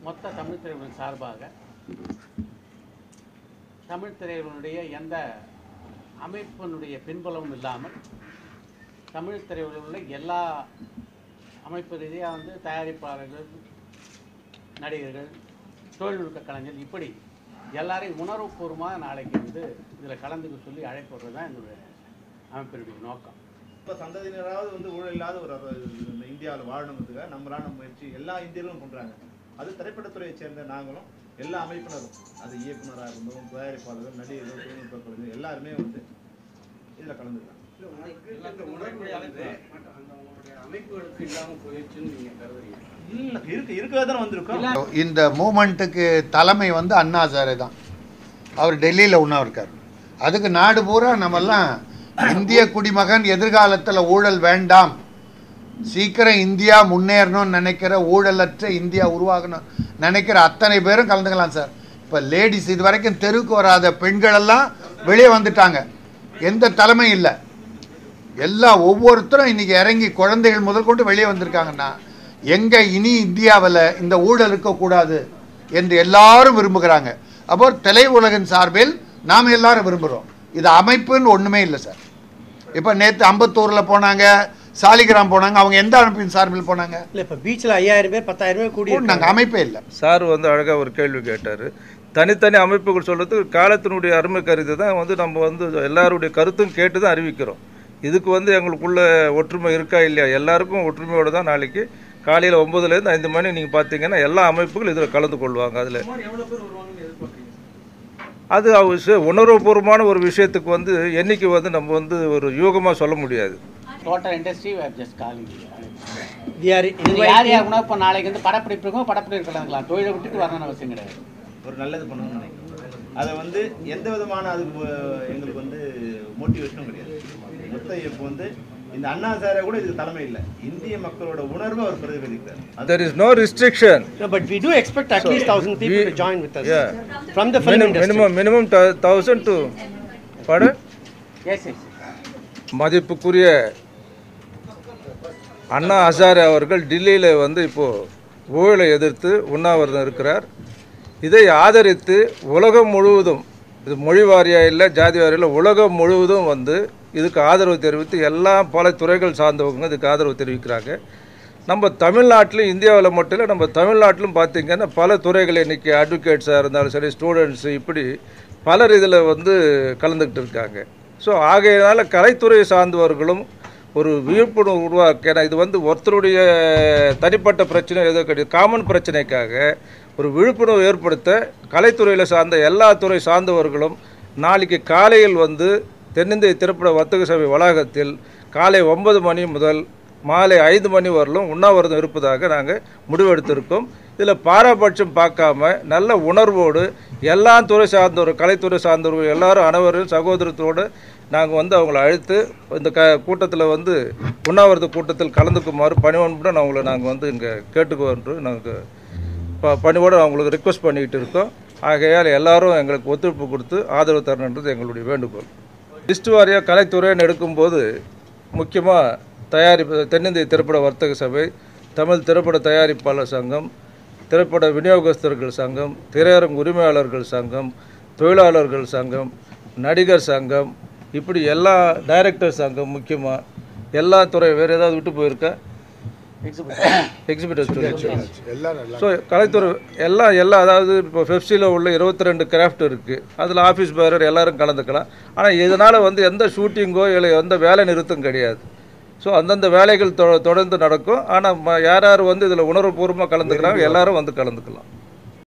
மொத்த தமிழ் திரையுடன் சார்பாக தமிழ் திரையுடைய எந்த அமைப்பினுடைய பின்புலமும் இல்லாமல் தமிழ் திரையுடன் உள்ள எல்லா அமைப்பு ரீதியாக தயாரிப்பாளர்கள், நடிகர்கள், தொழில்நுட்ப கலைஞர் இப்படி எல்லாரையும் உணர்வுபூர்வமாக நாளைக்கு இதில் கலந்துக்க சொல்லி அழைப்படுறது தான் என்னுடைய அமைப்பினுடைய நோக்கம். இப்போ சந்ததியினராவது ஊழல் இல்லாத ஒரு இந்தியாவில் வாழணுங்கிறதுக்காக நம்மளான முயற்சி எல்லா இந்தியர்களும் பண்ணுறாங்க. அது திரைப்படத்துறையை சேர்ந்த நாங்களும் எல்லா அமைப்பினரும், அது இயக்குனராக இருந்தோம், தயாரிப்பாளர்கள், நடிகர்கள், தொழில்நுட்ப கலைஞர்கள் எல்லாருமே இதில் கலந்துக்கிறாங்க. இந்த மூமெண்ட்டுக்கு தலைமை அண்ணா சாரே தான். அவர் டெல்லியில் ஒன்றா இருக்கார். அதுக்கு நாடு பூரா நம்மெல்லாம் இந்திய குடிமகன், எதிர்காலத்தில் ஊழல் வேண்டாம், சீக்கிரம் இந்தியா முன்னேறணும்னு நினைக்கிற, ஊழலற்ற இந்தியா உருவாகணும் நினைக்கிற அத்தனை பேரும் கலந்துக்கலாம் சார். இப்போ லேடிஸ் இது வரைக்கும் தெருவுக்கு வராத பெண்களெல்லாம் வெளியே வந்துட்டாங்க. எந்த தலைமை இல்லை, எல்லாம் ஒவ்வொருத்தரும் இன்னைக்கு இறங்கி குழந்தைகள் முதல் கொண்டு வெளியே வந்திருக்காங்கன்னா எங்கே இனி இந்தியாவில் இந்த ஊழல் இருக்கக்கூடாது என்று எல்லாரும் விரும்புகிறாங்க. அப்போ திரையுலகின் சார்பில் நாம் எல்லாரும் விரும்புகிறோம். இது அமைப்புன்னு ஒன்றுமே இல்லை சார். இப்போ நேற்று அம்பத்தூரில் போனாங்க, சாலிகிராம் போனாங்க, அவங்க எந்த அமைப்பின் சார்பில் போனாங்க? இல்லை, இப்போ பீச்சில் 5000 பேர் 10,000 பேர் கூடி நாங்கள் அமைப்பே இல்லை. சார் அழகாக ஒரு கேள்வி கேட்டார். தனித்தனி அமைப்புகள் சொல்கிறதுக்கு காலத்தினுடைய அருமை கருதி தான் நம்ம எல்லாருடைய கருத்தும் கேட்டு தான் அறிவிக்கிறோம். இதுக்கு எங்களுக்குள்ள ஒற்றுமை இருக்கா இல்லையா, எல்லாருக்கும் ஒற்றுமையோடு தான் நாளைக்கு காலையில் 9லேருந்து 5 மணி நீங்கள் பார்த்தீங்கன்னா எல்லா அமைப்புகளும் இதில் கலந்து கொள்வாங்க. அதில் அது உணர்வுபூர்வமான ஒரு விஷயத்துக்கு எண்ணிக்கை நம்ம ஒரு யூகமாக சொல்ல முடியாது. டோட்டல் இண்டஸ்ட்ரி ஜஸ்ட் காலிங் யார் யார் இப்போ நாளைக்கு படப்பிடிப்பு கலந்துக்கலாம். தொழிலை விட்டுட்டு வரணும்னு அவசியம் கிடையாது. ஒரு நல்லது பண்ணணும்னு நினைக்கிறேன். அதை எந்த விதமான அதுக்கு எங்களுக்கு மோட்டிவேஷனும் கிடையாது. மொத்த இப்போ இந்த அண்ணா சாரே கூட இதுக்கு தலைமை இல்லை. இந்திய மக்களோட உணர்வை அவர் பிரதிபலிக்கிறார். There is no restriction. No, but we do expect at least 1,000 people to join with us. Yeah. From the film industry. Minimum 1,000 to pardon? Yes, yes. மதிப்புக்குரிய அண்ணா ஹசாரே அவர்கள் டெல்லியில் இப்போ ஊழலை எதிர்த்து உண்ணாவிரதம் இருக்கிறார். இதை ஆதரித்து உலகம் முழுவதும், இது மொழி வாரியாக இல்லை, ஜாதி வாரியாக இல்லை, உலகம் முழுவதும் இதுக்கு ஆதரவு தெரிவித்து பல துறைகள் சார்ந்தவங்க இதுக்கு ஆதரவு தெரிவிக்கிறாங்க. நம்ம தமிழ்நாட்டிலும், இந்தியாவில் மட்டும் இல்லை, நம்ம தமிழ்நாட்டிலும் பார்த்திங்கன்னா பல துறைகள் இன்றைக்கி அட்வொகேட்ஸாக இருந்தாலும் சரி, ஸ்டூடெண்ட்ஸு, இப்படி பலர் இதில் கலந்துக்கிட்டு இருக்காங்க. ஸோ ஆகையினால கலைத்துறையை சார்ந்தவர்களும் ஒரு விழிப்புணர்வு உருவாக்க, ஏன்னா இது ஒருத்தருடைய தனிப்பட்ட பிரச்சனை எதோ கிடையாது, காமன் பிரச்சனைக்காக ஒரு விழிப்புணர்வு ஏற்படுத்த கலைத்துறையில் சார்ந்த எல்லா துறை சார்ந்தவர்களும் நாளைக்கு காலையில் தென்னிந்திய திரைப்பட வர்த்தக சபை வளாகத்தில் காலை 9 மணி முதல் மாலை 5 மணி வரலும் உண்ணாவிரதம் இருப்பதாக நாங்கள் முடிவெடுத்திருக்கோம். இதில் பாரபட்சம் பார்க்காம நல்ல உணர்வோடு எல்லா துறை சார்ந்தவர்கள், கலைத்துறை சார்ந்தவர்கள் எல்லாரும் அனைவரும் சகோதரத்தோடு நாங்கள் அவங்களை அழைத்து இந்த கூட்டத்தில் உண்ணாவிரத கூட்டத்தில் கலந்துக்குமாறு பணிவன்புடன் அவங்கள நாங்கள் இங்கே கேட்டுக்கொண்டு நாங்கள் பணிவோடு அவங்களுக்கு ரிக்வெஸ்ட் பண்ணிக்கிட்டு இருக்கோம். ஆகையால் எல்லாரும் எங்களுக்கு ஒத்துழைப்பு கொடுத்து ஆதரவு தரணுன்றது எங்களுடைய வேண்டுகோள். லிஸ்ட் வாரியாக கலைத்துறைன்னு எடுக்கும்போது முக்கியமாக தென்னிந்திய திரைப்பட வர்த்தக சபை, தமிழ் திரைப்பட தயாரிப்பாளர் சங்கம், திரைப்பட விநியோகஸ்தர்கள் சங்கம், திரையரங்கு உரிமையாளர்கள் சங்கம், தொழிலாளர்கள் சங்கம், நடிகர் சங்கம், இப்படி எல்லா டைரக்டர் சங்கம், முக்கியமாக எல்லா துறை. வேறு ஏதாவது விட்டு போயிருக்கா? எக்ஸிபிட்டர்ஸ் ஸோ கலைத்துறை எல்லாம் அதாவது இப்போ பெப்சியில் உள்ள 22 கிராஃப்ட் இருக்குது. அதில் ஆஃபீஸ் பேரர் எல்லாரும் கலந்துக்கலாம். ஆனால் இதனால் எந்த ஷூட்டிங்கோ இல்லை எந்த வேலை நிறுத்தம் கிடையாது. ஸோ அந்தந்த வேலைகள் தொடர்ந்து நடக்கும். ஆனால் யார் இதில் உணர்வுபூர்வமாக கலந்துக்கிறாங்க எல்லாரும் கலந்துக்கலாம்.